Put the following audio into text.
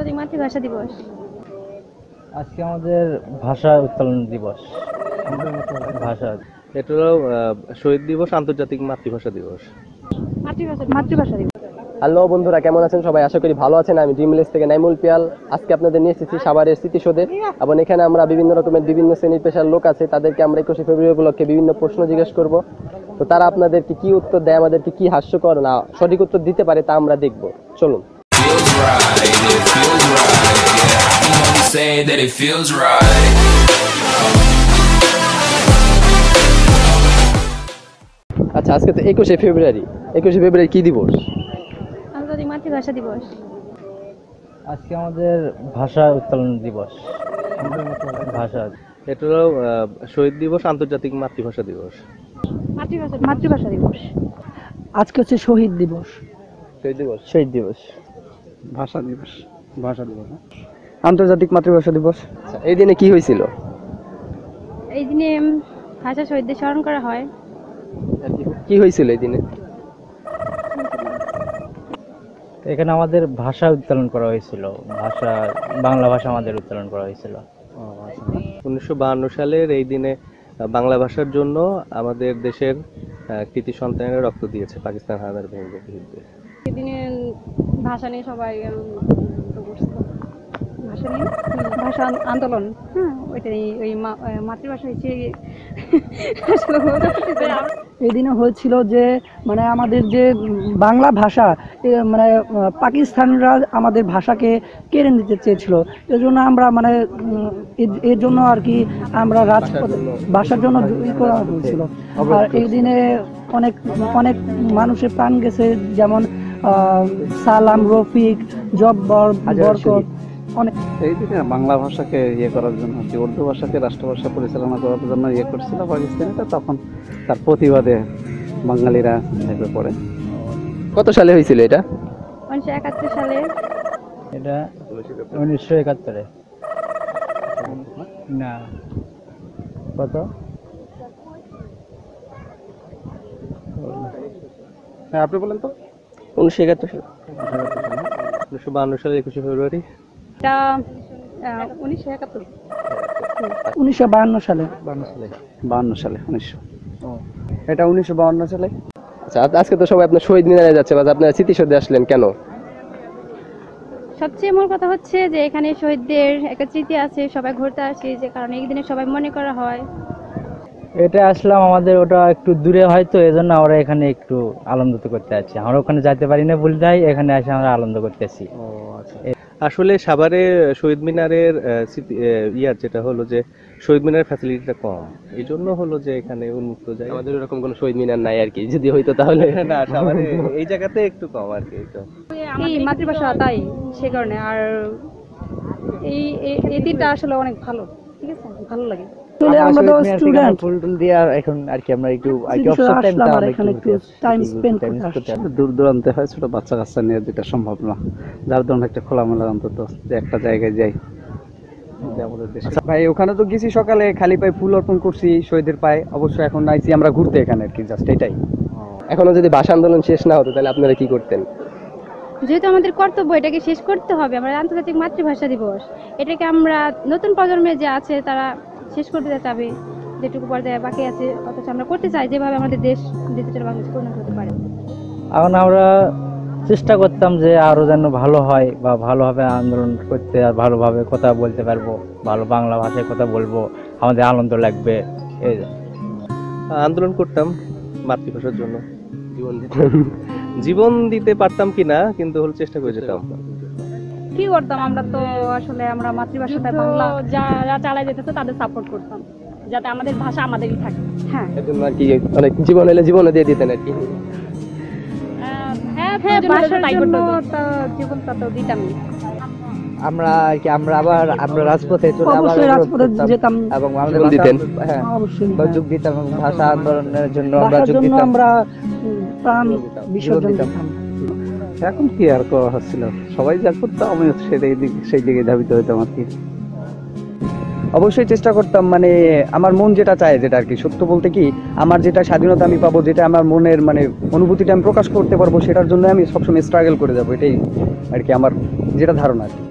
আন্তর্জাতিক মাতৃভাষা দিবস। আজকে আমাদের ভাষা উত্তোলন দিবস। ভাষা এটা হলো শহীদ দিবস, আন্তর্জাতিক মাতৃভাষা দিবস। মাতৃভাষা দিবস। হ্যালো বন্ধুরা, কেমন আছেন সবাই? আশা করি ভালো আছেন। আমি ড্রিমলেস থেকে নাইমুল পিয়াল। আজকে আপনাদের নিয়ে এসেছি সাভারের স্মৃতিসৌধে এবং এখানে আমরা বিভিন্ন রকমের বিভিন্ন শ্রেণীর পেশার লোক আছে, তাদেরকে আমরা 21শে ফেব্রুয়ারি উপলক্ষে বিভিন্ন প্রশ্ন জিজ্ঞেস করব। তো তারা আপনাদেরকে কি উত্তর দেয়, আমাদেরকে কি হাস্যকর না সঠিক উত্তর দিতে পারে তা আমরা দেখব। চলুন। আচ্ছা, আজকে তো 21শে ফেব্রুয়ারি। 21শে ফেব্রুয়ারি কি দিবস? আন্তর্জাতিক মাতৃভাষা দিবস। আজকে আমাদের ভাষা উত্তোলন দিবস। ভাষা এটা হলো শহীদ দিবস, আন্তর্জাতিক মাতৃভাষা দিবস। মাতৃভাষা দিবস। আজকে হচ্ছে শহীদ দিবস। শহীদ দিবস। শহীদ দিবস। ভাষা দিবস। ভাষা দিবস। আন্তর্জাতিক মাতৃভাষা দিবস। আচ্ছা, এই দিনে কি হয়েছিল? এই দিনে ভাষা শহীদদের স্মরণ করা হয়। কি হয়েছিল এই দিনে? এখানে আমাদের ভাষা উত্তোলন করা হয়েছিল। বাংলা ভাষা আমাদের উত্তোলন করা হয়েছিল। 1952 সালের এই দিনে বাংলা ভাষার জন্য আমাদের দেশের কৃতি সন্তানেরা রক্ত দিয়েছে পাকিস্তান হানাদার বাহিনীর বিরুদ্ধে। এই দিনে ভাষা নিয়ে সবাই ভাষা আন্দোলন, ওইটাই ওই মাতৃভাষা হিসেবে এই দিনে হয়েছিল যে মানে আমাদের যে বাংলা ভাষা মানে পাকিস্তানরা আমাদের ভাষাকে কেড়ে নিতে চেয়েছিল। এর জন্য আমরা মানে এর জন্য আর কি আমরা রাজপথে ভাষার জন্য করা হয়েছিল। আর এই দিনে অনেক অনেক মানুষের প্রাণ গেছে, যেমন সালাম, রফিক, জব্বর, বরকত। এই দিনে বাংলা ভাষাকে করার জন্য, উর্দু ভাষাকে রাষ্ট্রভাষা পরিচালনা করার জন্য করছিল পাকিস্তানিরা, তখন তার প্রতিবাদে বাঙালিরা ঝাঁপিয়ে পড়ে। কত সালে হয়েছিল এটা? 1971 সালে। এটা 1971-এ না, কত? হ্যাঁ, আপনি বলেন তো। 1971 সালে। 1952 সালের 21শে ফেব্রুয়ারি। এটা 1971। 1952 সালে। 52 সালে 1900। এটা 1952 সালে। আচ্ছা, আজকে তো সবাই আপনার শহীদ মিনারে যাচ্ছে, বা আপনার স্মৃতিসৌধে আসলেন কেন? সবচেয়ে মূল কথা হচ্ছে যে এখানে শহীদদের একটা স্মৃতি আছে, সবাই ঘুরতে আসে, যে কারণে এই দিনে সবাই মনে করা হয়। এটা আসলাম, আমাদের ওটা একটু দূরে হয়তো, এজন্য আমরা এখানে একটু আনন্দ করতে আছি। আমরা ওখানে যাইতে পারি না বলে যাই, এখানে এসে আমরা আনন্দ করতেছি। আসলে সাভারে শহীদ মিনারের যেটা হলো যে শহীদ মিনারের ফ্যাসিলিটিটা কম, এই জন্য হলো যে এখানে উন্মুক্ত জায়গা। আমাদের এরকম কোনো শহীদ মিনার নাই আর কি, যদি হইতো তাহলে। না, সাভারে এই জায়গাতে একটু কম আর কি। এই মাতৃভাষা তাই সে কারণে। আর এই দিনটা আসলে অনেক ভালো, ঠিক আছে, ভালো লাগে। আমরা তো স্টুডেন্ট, ফুল টুল দিয়ে এখন আর কি আমরা একটু টাইম স্পেন্ড করতে। দূর দূরান্তে হয়, ছোট বাচ্চা কাচ্চা নিয়ে যেটা সম্ভব না, যার জন্য একটা খোলামেলা অন্তত যে একটা জায়গায় যাই। ভাই ওখানে তো গেছি সকালে, খালি পায়ে ফুল অর্পণ করছি শহীদের পায়ে। অবশ্য এখন আইছি আমরা ঘুরতে এখানে আর কি, জাস্ট এটাই। এখনো যদি ভাষা আন্দোলন শেষ না হতো তাহলে আপনারা কি করতেন? যেহেতু আমাদের কর্তব্য এটাকে শেষ করতে হবে, আমরা আন্তর্জাতিক মাতৃভাষা দিবস, এটাকে আমরা নতুন প্রজন্মে যে আছে তারা শেষ করতে চাবে, যেটুকু পর্যায়ে বাকি আছে, অথচ আমরা করতে চাই যেভাবে আমাদের দেশ ডিজিটাল বাংলাদেশ পরিণত হতে পারে। এখন আমরা চেষ্টা করতাম যে আরো যেন ভালো হয়, বা ভালোভাবে আন্দোলন করতে, আর ভালোভাবে কথা বলতে পারবো, ভালো বাংলা ভাষায় কথা বলবো, আমাদের আনন্দ লাগবে। এই আন্দোলন করতাম মাতৃভাষার জন্য, জীবন দিতে পারতাম কিনা, কিন্তু হলো চেষ্টা করে যেতাম। কি করতাম আমরা তো আসলে, আমরা মাতৃভাষাটা বাংলা যারা চালায় যেতেছে তাদের সাপোর্ট করতাম, যাতে আমাদের ভাষা আমাদেরই থাকে। হ্যাঁ, এজন্য আর কি অনেক জীবন হলে জীবনে দিয়ে দিতেন আর কি। হ্যাঁ, ভাষার জন্য জীবনটা তো দিতামই। আমরা আর কি আমরা রাজপথে অবশ্যই রাজপথে যেতাম এবং জীবন দিতেন। হ্যাঁ, অবশ্যই যোগ দিতাম, এবং ভাষা আন্দোলনের জন্য ভাষার জন্য আমরা প্রাণ বিসর্জন দিতাম। এখন কি আর করা হচ্ছিল, সবাই যা করতো আমি সেই দিকে ধাবিত হইতাম আর কি। অবশ্যই চেষ্টা করতাম, মানে আমার মন যেটা চায়, যেটা আর কি সত্য বলতে কি, আমার যেটা স্বাধীনতা আমি পাবো, যেটা আমার মনের মানে অনুভূতিটা আমি প্রকাশ করতে পারবো, সেটার জন্য আমি সবসময় স্ট্রাগল করে যাবো, এটাই আর কি আমার যেটা ধারণা আর কি।